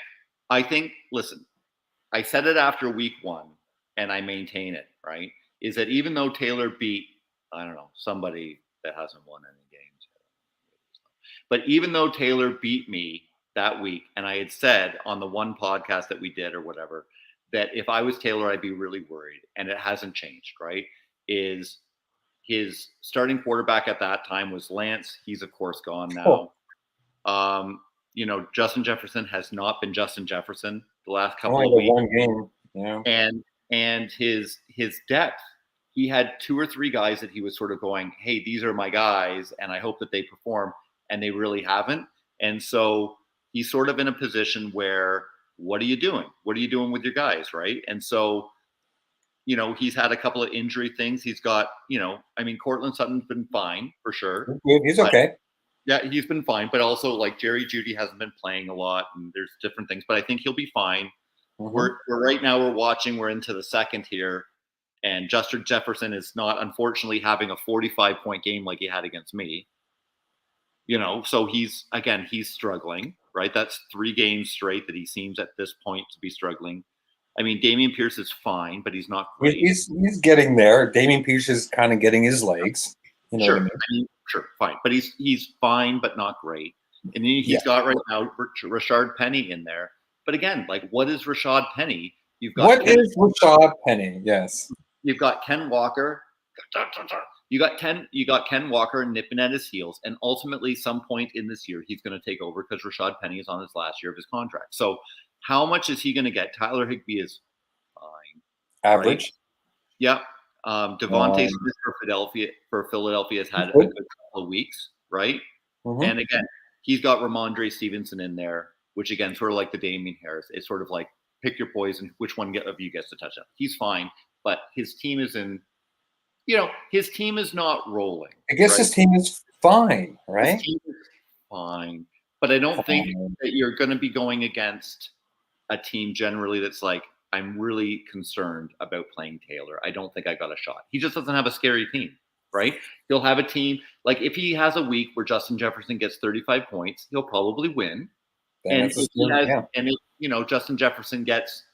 I think, listen, I said it after week 1, and I maintain it, right? Is that even though Taylor beat, I don't know, somebody that hasn't won any games. But even though Taylor beat me that week, and I had said on the one podcast that we did or whatever, that if I was Taylor, I'd be really worried. And it hasn't changed, right? Is his starting quarterback at that time was Lance. He's, of course, gone now. Justin Jefferson has not been Justin Jefferson the last couple of weeks. One game. Yeah. And his depth, he had 2 or 3 guys that he was sort of going, hey, these are my guys, and I hope that they perform. And they really haven't. And so he's sort of in a position where, what are you doing? What are you doing with your guys, right? And so, he's had a couple of injury things. He's got, Cortland Sutton's been fine for sure. He's okay. Yeah, he's been fine. But also, like, Jerry Jeudy hasn't been playing a lot, and there's different things. But I think he'll be fine. Mm-hmm. We're right now we're into the second here. And Justin Jefferson is not, unfortunately, having a 45-point game like he had against me. So he's struggling, right? That's 3 games straight that he seems at this point to be struggling. I mean, Dameon Pierce is fine, but he's not great. He's getting there. Dameon Pierce is kind of getting his legs. You know sure, what I mean? Sure, fine. But he's fine, but not great. And then he's got right now Rashard Penny in there. But again, like, what is Rashard Penny? What is Rashard Penny? Yes. You've got Ken Walker. You got Ken Walker nipping at his heels, and ultimately, some point in this year, he's going to take over because Rashard Penny is on his last year of his contract. So, how much is he going to get? Tyler Higbee is fine, average. Right? Yeah. Devontae Smith for Philadelphia has had a good couple of weeks, right? Mm-hmm. And again, he's got Ramondre Stevenson in there, which again, sort of like the Damian Harris. It's sort of like pick your poison. Which one of you gets to touch up? He's fine, but his team is in. His team is not rolling. I guess his team is fine, right? His team is fine, but I don't think that you're going to be going against a team generally that's like, I'm really concerned about playing Taylor. I don't think I got a shot. He just doesn't have a scary team, right? He'll have a team, like if he has a week where Justin Jefferson gets 35 points, he'll probably win. And if Justin Jefferson gets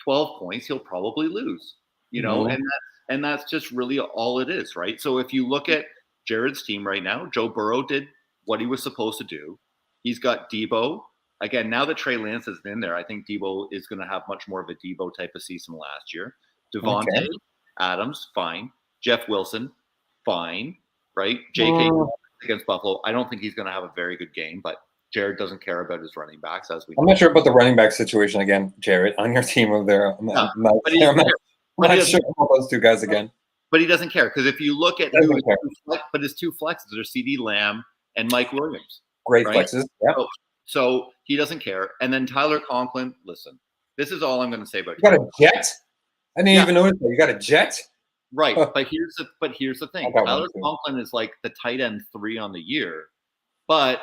12 points, he'll probably lose. And that's just really all it is, right? So if you look at Jared's team right now, Joe Burrow did what he was supposed to do. He's got Debo. Again, now that Trey Lance is in there, I think Debo is going to have much more of a Debo type of season last year. Devontae Adams, fine. Jeff Wilson, fine, right? J.K. against Buffalo. I don't think he's going to have a very good game, but Jared doesn't care about his running backs, as we know. I'm not sure about the running back situation again, Jared, on your team over there. I'm not sure about those two guys again. But he doesn't care, because if you look at his two flexes are CeeDee Lamb and Mike Williams. Great flexes, yeah. So he doesn't care. And then Tyler Conklin, listen, this is all I'm going to say about you. You got a jet? I didn't even notice that. You got a jet? Right. But here's the thing. Tyler Conklin is like the tight end 3 on the year. But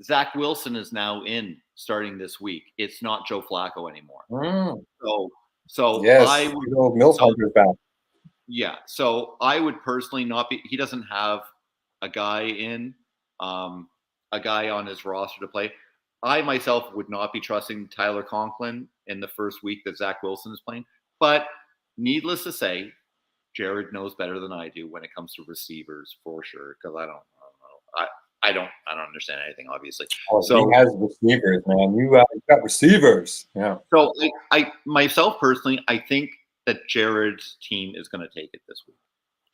Zach Wilson is now in starting this week. It's not Joe Flacco anymore. So yes, I would Mills-Hunter's back. Yeah. So I would personally not be. He doesn't have a guy on his roster to play. I myself would not be trusting Tyler Conklin in the first week that Zach Wilson is playing. But needless to say, Jared knows better than I do when it comes to receivers for sure. Because I don't understand anything, obviously. So he has receivers, man. You got receivers. Yeah. So I myself personally, I think that Jared's team is going to take it this week.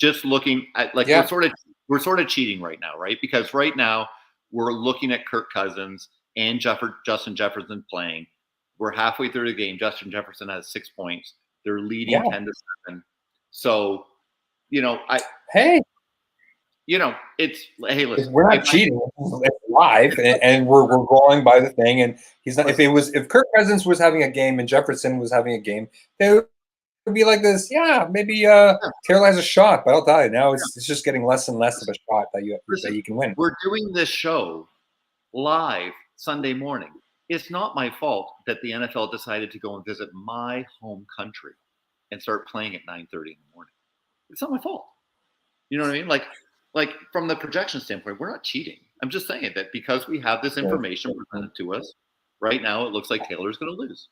Just looking at we're sort of cheating right now, right? Because right now we're looking at Kirk Cousins and Justin Jefferson playing. We're halfway through the game. Justin Jefferson has 6 points. They're leading 10-7. So, listen, we're not cheating. It's live, and we're going by the thing. And he's not. If Kirk Cousins was having a game and Jefferson was having a game, they would be like this. Yeah, maybe Taylor has a shot, but I'll tell you now, it's just getting less and less of a shot that you can win. We're doing this show live Sunday morning. It's not my fault that the NFL decided to go and visit my home country and start playing at 9:30 in the morning. It's not my fault. You know what I mean? Like from the projection standpoint, we're not cheating. I'm just saying that because we have this information presented to us right now, it looks like Taylor's going to lose.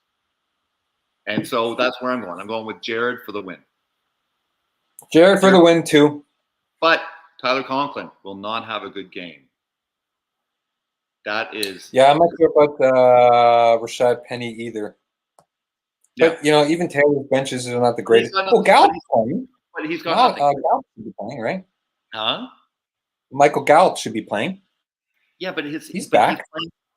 And so that's where I'm going. I'm going with Jared for the win. Jared for the win too. But Tyler Conklin will not have a good game. That is. Yeah, I'm not sure about Rashad Penny either. But even Taylor's benches are not the greatest. Gallup's playing. But he's got Gallup should be playing, right? Huh? Michael Gallup should be playing. Yeah, but he's back.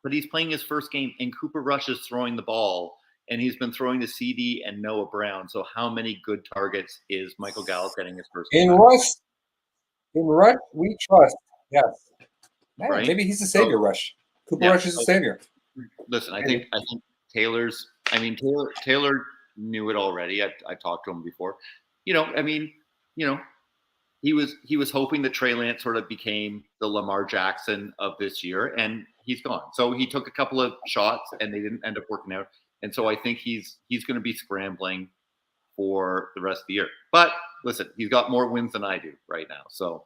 He's playing his first game, and Cooper Rush is throwing the ball, and he's been throwing to CD and Noah Brown. So how many good targets is Michael Gallup getting his first game? In Rush, we trust. Yes. Man, right? Maybe he's the savior, Rush. Cooper Rush is the savior. Listen, I think Taylor knew it already. I talked to him before. He was hoping that Trey Lance sort of became the Lamar Jackson of this year, and he's gone. So he took a couple of shots, and they didn't end up working out. And so I think he's going to be scrambling for the rest of the year. But listen, he's got more wins than I do right now. So.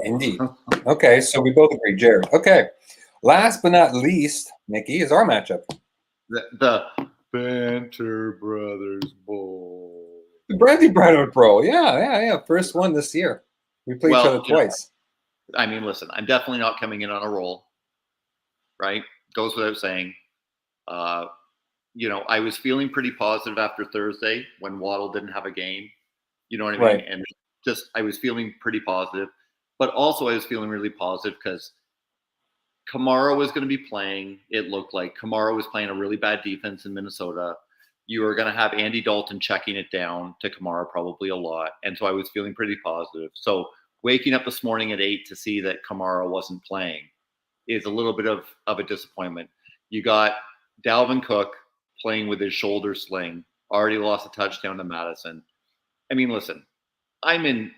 Indeed. Okay, so we both agree, Jared. Okay, last but not least, Nikki, is our matchup. The Banter Brothers Bowl. The Brandy Brothers Bowl. Yeah. First one this year. We played each other twice. Listen, I'm definitely not coming in on a roll. Right? Goes without saying. I was feeling pretty positive after Thursday when Waddle didn't have a game. You know what I mean? Right. And I was feeling pretty positive. But also I was feeling really positive because Kamara was going to be playing. It looked like Kamara was playing a really bad defense in Minnesota. You were going to have Andy Dalton checking it down to Kamara probably a lot. And so I was feeling pretty positive. So waking up this morning at 8 to see that Kamara wasn't playing is a little bit of a disappointment. You got Dalvin Cook playing with his shoulder sling, already lost a touchdown to Madison. I mean, listen, at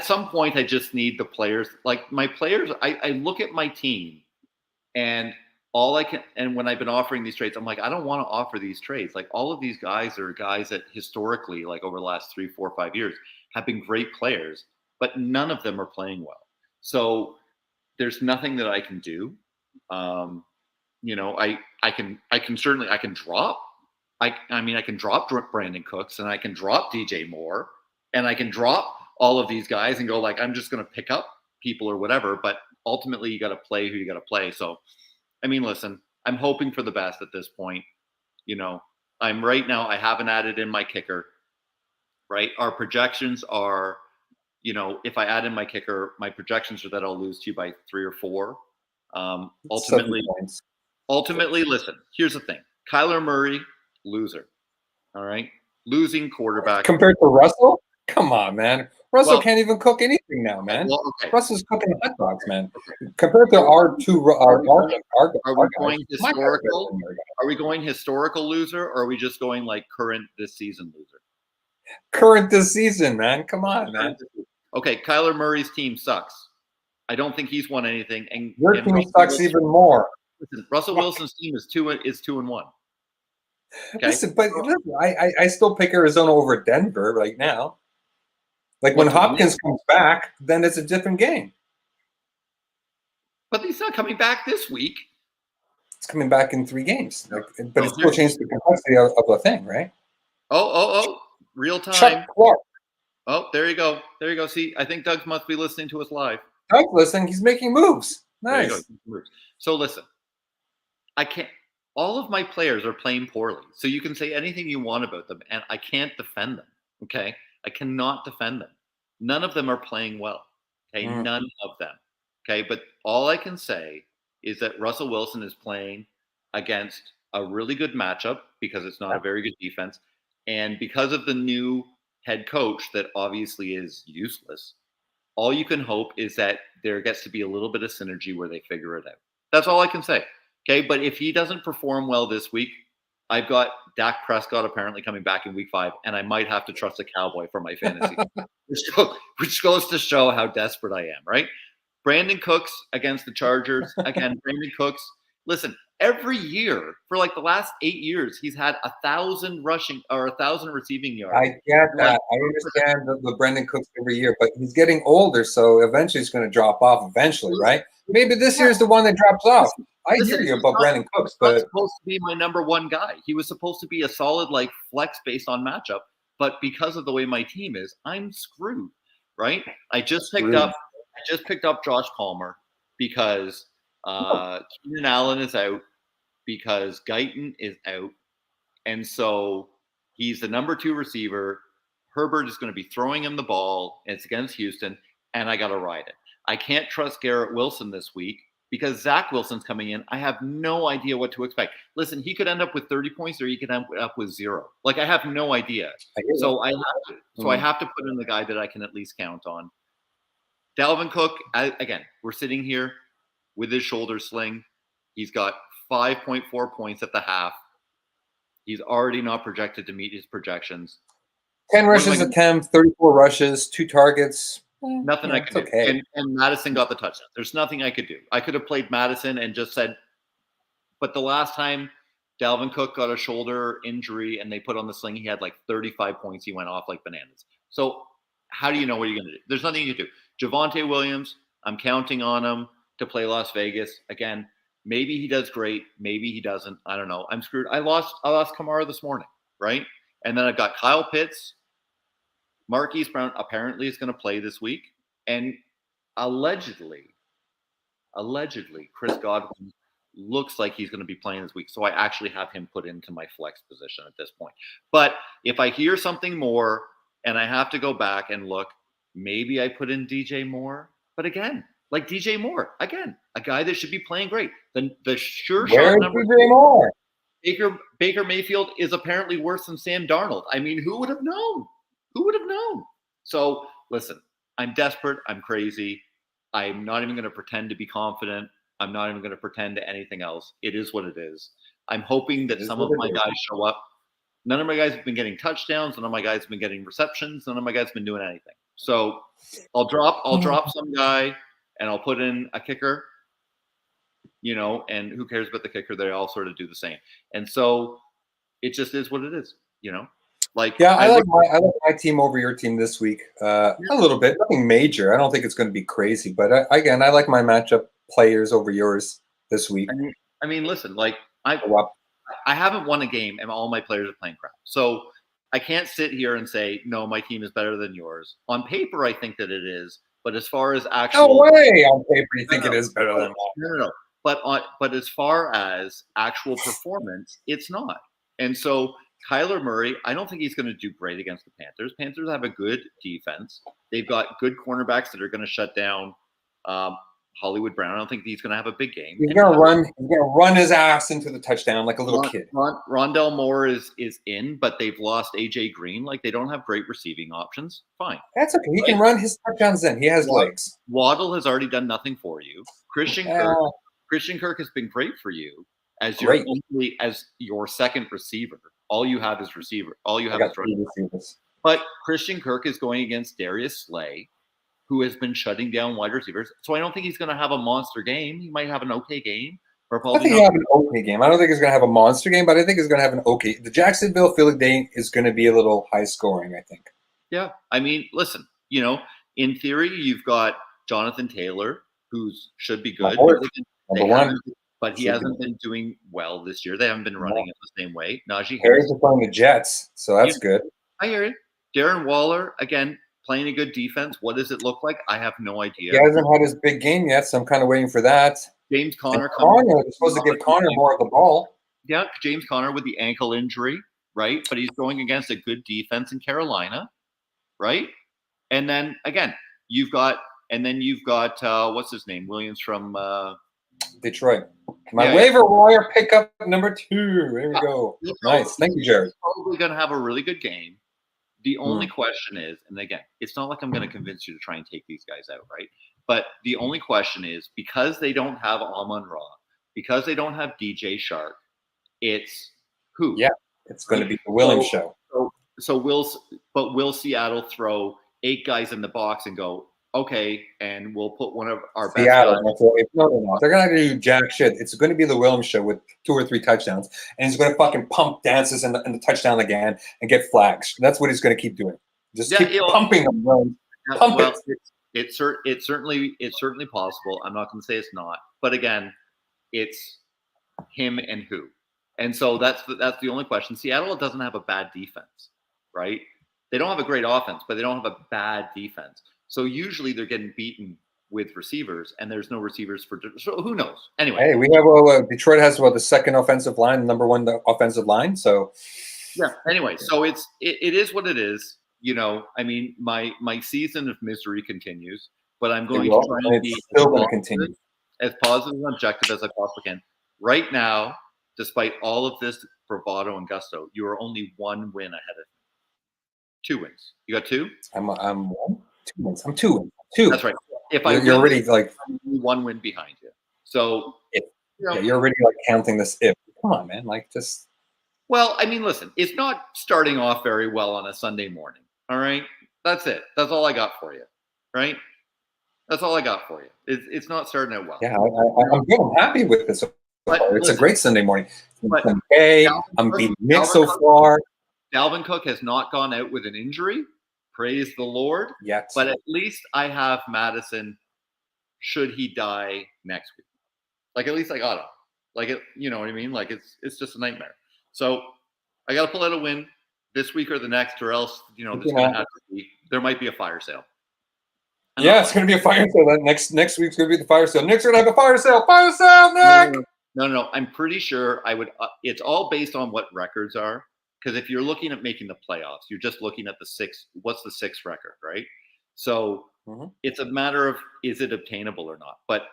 some point, I just need the players. Like my players, I look at my team and when I've been offering these trades, I'm like, I don't want to offer these trades. Like all of these guys are guys that historically, like over the last 3, 4, 5 years, have been great players, but none of them are playing well. So there's nothing that I can do. I can certainly drop. I can drop Brandon Cooks and I can drop DJ Moore and I can drop all of these guys and go like, I'm just going to pick up people or whatever. But ultimately you got to play who you got to play. So, I mean, listen, I'm hoping for the best at this point. I'm right now, I haven't added in my kicker, right? Our projections are, if I add in my kicker, my projections are that I'll lose to you by 3 or 4. Ultimately, listen, here's the thing. Kyler Murray, loser. All right. Losing quarterback. Compared to Russell? Come on, man. Russell can't even cook anything now, man. Well, okay. Russell's cooking hot dogs, man. Compared to our going historical? Are we going historical loser, or are we just going like current this season loser? Current this season, man. Come on, man. Okay, Kyler Murray's team sucks. I don't think he's won anything. And your team sucks even more. Listen, Russell Wilson's team is 2-1. Okay? Listen, but I still pick Arizona over Denver right now. Like when Hopkins comes back, then it's a different game. But he's not coming back this week. It's coming back in 3 games. But it still changes the complexity of the thing, right? Oh. Real time. Chuck Clark. Oh, there you go. See, I think Doug must be listening to us live. Doug's listening. He's making moves. Nice. So listen, I can't. All of my players are playing poorly. So you can say anything you want about them, and I can't defend them. Okay, I cannot defend them. None of them are playing well. Okay, None of them. Okay, but all I can say is that Russell Wilson is playing against a really good matchup because it's not a very good defense, and because of the new head coach that obviously is useless. All you can hope is that there gets to be a little bit of synergy where they figure it out. That's all I can say. Okay, but if he doesn't perform well this week, I've got Dak Prescott apparently coming back in week 5, and I might have to trust a Cowboy for my fantasy, which goes to show how desperate I am, right? Brandon Cooks against the Chargers. Again, Brandon Cooks, listen, every year for like the last 8 years, he's had 1,000 rushing or 1,000 receiving yards. I get that. I understand the Brandon Cooks every year, but he's getting older, so eventually it's going to drop off eventually, right? Maybe this year is the one that drops off. I hear you about Brandon Cooks, but he's supposed to be my number 1 guy. He was supposed to be a solid like flex based on matchup, but because of the way my team is, I'm screwed, right? I just picked up Josh Palmer because Keenan Allen is out, because Guyton is out, and so he's the number 2 receiver. Herbert is going to be throwing him the ball, and it's against Houston, and I got to ride it. I can't trust Garrett Wilson this week because Zach Wilson's coming in. I have no idea what to expect. Listen, he could end up with 30 points or he could end up with 0. Like, I have no idea. So I have to put in the guy that I can at least count on. Dalvin Cook, again, we're sitting here with his shoulder sling. He's got 5.4 points at the half. He's already not projected to meet his projections. 10 rushes attempt, 34 rushes, 2 targets. Nothing I could do. Okay. And Madison got the touchdown. There's nothing I could do. I could have played Madison and just said, but the last time Dalvin Cook got a shoulder injury and they put on the sling, he had like 35 points. He went off like bananas. So how do you know what you're going to do? There's nothing you can do. Javonte Williams, I'm counting on him to play Las Vegas. Again, maybe he does great. Maybe he doesn't. I don't know. I'm screwed. I lost Kamara this morning, right? And then I've got Kyle Pitts. Marquise Brown apparently is going to play this week. And allegedly, Chris Godwin looks like he's going to be playing this week. So I actually have him put into my flex position at this point. But if I hear something more and I have to go back and look, maybe I put in DJ Moore. But again, like DJ Moore, again, a guy that should be playing great. The sure shot number DJ Moore? Baker Mayfield is apparently worse than Sam Darnold. I mean, who would have known? Who would have known? So listen, I'm desperate. I'm crazy. I'm not even going to pretend to be confident. I'm not even going to pretend to anything else. It is what it is. I'm hoping that some of my guys show up. None of my guys have been getting touchdowns. None of my guys have been getting receptions. None of my guys have been doing anything. So I'll drop some guy and I'll put in a kicker, and who cares about the kicker? They all sort of do the same. And so it just is what it is, Like, yeah, I like my team over your team this week. A little bit, nothing major. I don't think it's going to be crazy, but again, I like my matchup players over yours this week. I mean, listen, like I haven't won a game, and all my players are playing crap. So I can't sit here and say no, my team is better than yours. On paper, I think that it is, but as far as actual, no way on paper you think it is better than that. No. But as far as actual performance, it's not. And so Kyler Murray, I don't think he's going to do great against the Panthers. Panthers have a good defense. They've got good cornerbacks that are going to shut down Hollywood Brown. I don't think he's going to have a big game. He's going to run his ass into the touchdown like a little kid. Rondell Moore is in, but they've lost AJ Green. Like, they don't have great receiving options. Fine. That's okay. He can run his touchdowns in. He has legs. Waddle has already done nothing for you. Christian Kirk has been great for you as your second receiver. All you have is receiver. All you have is receivers. But Christian Kirk is going against Darius Slay, who has been shutting down wide receivers. So I don't think he's going to have a monster game. He might have an okay game. I think he'll have an okay game. I don't think he's going to have a monster game, but I think he's going to have an okay. The Jacksonville-Philly game is going to be a little high scoring, I think. Yeah. I mean, listen, in theory, you've got Jonathan Taylor, who should be good. But he hasn't been doing well this year. They haven't been running it the same way. Najee Harris is playing the Jets, so that's good. I hear you. Darren Waller, again, playing a good defense. What does it look like? I have no idea. He hasn't had his big game yet, so I'm kind of waiting for that. James Conner. They're supposed to give Conner more of the ball. Yeah, James Conner with the ankle injury, right? But he's going against a good defense in Carolina, right? And then, again, you've got what's his name? Williams from Detroit. My waiver wire pickup number 2. There we go. Nice. Thank you, Jared. He's probably going to have a really good game. The only question is, and again, it's not like I'm going to convince you to try and take these guys out, right? But the only question is, because they don't have Amon-Ra, because they don't have DJ Shark, it's who? Yeah, it's going to be the Williams show. So will Seattle throw 8 guys in the box and go, okay, and we'll put one of our best guys. No. They're going to do jack shit. It's going to be the Williams show with 2 or 3 touchdowns, and he's going to fucking pump dances in the touchdown again and get flags. That's what he's going to keep doing. Just keep pumping them. Pump it. It's certainly possible. I'm not going to say it's not, but again, it's him and who, and so that's the only question. Seattle doesn't have a bad defense, right? They don't have a great offense, but they don't have a bad defense. So usually they're getting beaten with receivers, and there's no receivers so who knows? Anyway. Hey, we have Detroit has the second offensive line, number 1 offensive line. So yeah. Anyway, so it is what it is. I mean, my season of misery continues, but I'm going to try and be as positive and objective as I possibly can. Right now, despite all of this bravado and gusto, you are only 1 win ahead of me. 2 wins. You got 2? I'm 1. 2 wins. I'm 2 wins. 2. That's right. If you're already like 1 win behind you. So you're already like counting this. If come on, man, like just. Well, I mean, listen, it's not starting off very well on a Sunday morning. All right, that's it. That's all I got for you. Right. That's all I got for you. It's not starting out well. Yeah, I'm good. I'm happy with this. It's a great Sunday morning. I'm beating Nick so far. Dalvin Cook has not gone out with an injury. Praise the Lord. Yes. But at least I have Madison should he die next week. Like, at least I got him. Like, you know what I mean? Like, it's just a nightmare. So I got to pull out a win this week or the next, or else, there might be a fire sale. It's going to be a fire sale. Next week's going to be the fire sale. Nick's going to have a fire sale. Fire sale, Nick! No. I'm pretty sure I would. It's all based on what records are. Because if you're looking at making the playoffs, you're just looking at the 6. What's the 6th record, right? So it's a matter of, is it obtainable or not? But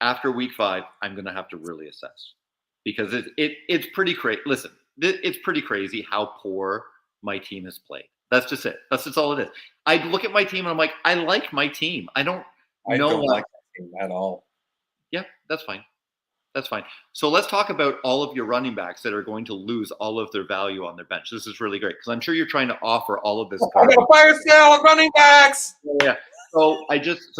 after week 5, I'm going to have to really assess, because it's pretty crazy. Listen, it's pretty crazy how poor my team has played. That's just it. That's just all it is. I look at my team and I'm like, I like my team. I don't like that team at all. Yeah, that's fine. That's fine. So let's talk about all of your running backs that are going to lose all of their value on their bench. This is really great because I'm sure you're trying to offer all of this. I got a fire sale on running backs. Yeah. So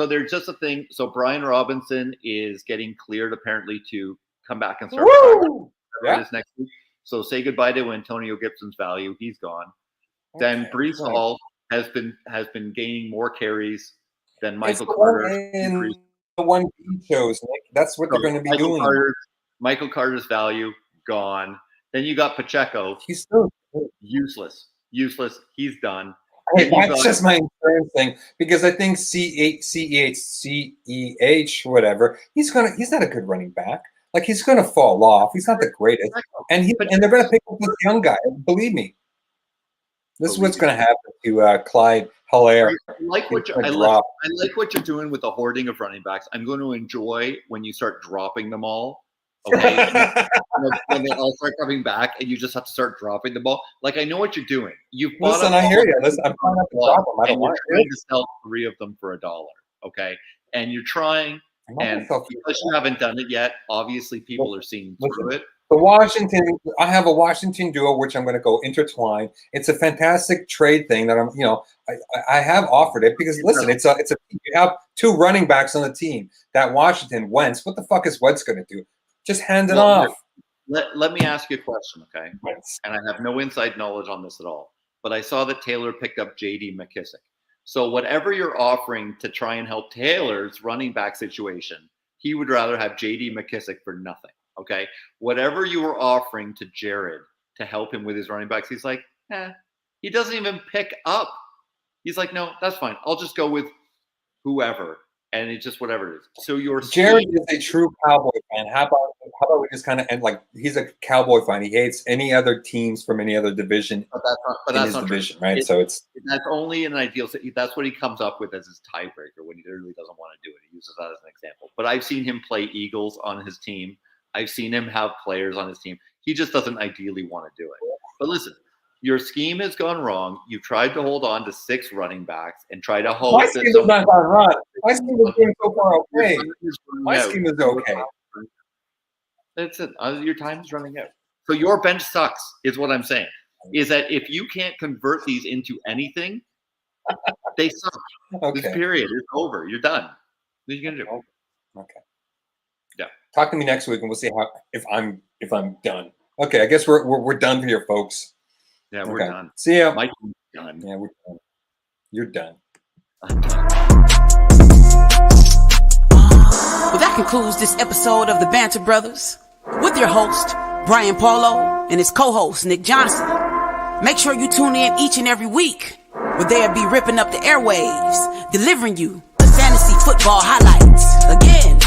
there's just a thing. So Brian Robinson is getting cleared apparently to come back and start this next week. So say goodbye to Antonio Gibson's value. He's gone. Then Breece Hall has been gaining more carries than Michael Carter. In the 1B shows, Nick. That's what they're going to be doing. Michael Carter's value gone. Then you got Pacheco. He's still useless. He's done. Hey, that's just my insurance thing because I think CEH, whatever. He's not a good running back. Like he's going to fall off. He's not the greatest, and they're going to pick up this young guy. Believe me, this is what's going to happen to Clyde Hilaire. I like what you're doing with the hoarding of running backs. I'm going to enjoy when you start dropping them all. Okay, when they all start coming back, and you just have to start dropping the ball. Like I know what you're doing. Listen, I hear you. Listen, I'm trying not to drop them. I don't want to sell 3 of them for $1. Okay, and you're trying. And because you haven't done it yet, obviously people are seeing through it. I have a Washington duo, which I'm going to go intertwine. It's a fantastic trade thing that I have offered it because listen, you have 2 running backs on the team. That Washington Wentz, what the fuck is Wentz going to do? Just hand it off. Let me ask you a question, okay? And I have no inside knowledge on this at all, but I saw that Taylor picked up J.D. McKissick. So whatever you're offering to try and help Taylor's running back situation, he would rather have J.D. McKissick for nothing, okay? Whatever you were offering to Jared to help him with his running backs, he's like, he doesn't even pick up. He's like, no, that's fine. I'll just go with whoever, and it's just whatever it is. So Jared is a true Cowboy fan. How about we just kind of end like he's a Cowboy fan. He hates any other teams from any other division. But that's not division, right? That's only an ideal. That's what he comes up with as his tiebreaker when he literally doesn't want to do it. He uses that as an example. But I've seen him play Eagles on his team. I've seen him have players on his team. He just doesn't ideally want to do it. But listen, your scheme has gone wrong. You've tried to hold on to 6 running backs and try to hope. My scheme is not gone wrong. My scheme is doing so far okay. My scheme is okay. That's it. Your time is running out. So your bench sucks, is what I'm saying. Is that if you can't convert these into anything, they suck. Okay. This period is over. You're done. What are you gonna do? Okay. Yeah. Talk to me next week, and we'll see if I'm done. Okay. I guess we're done here, folks. Yeah, we're done. See ya. Mike's done. Yeah, we're done. You're done. I'm done. Well, that concludes this episode of the Banter Brothers with your host, Brian Paulo, and his co-host, Nick Johnson. Make sure you tune in each and every week where they'll be ripping up the airwaves, delivering you the fantasy football highlights. Again,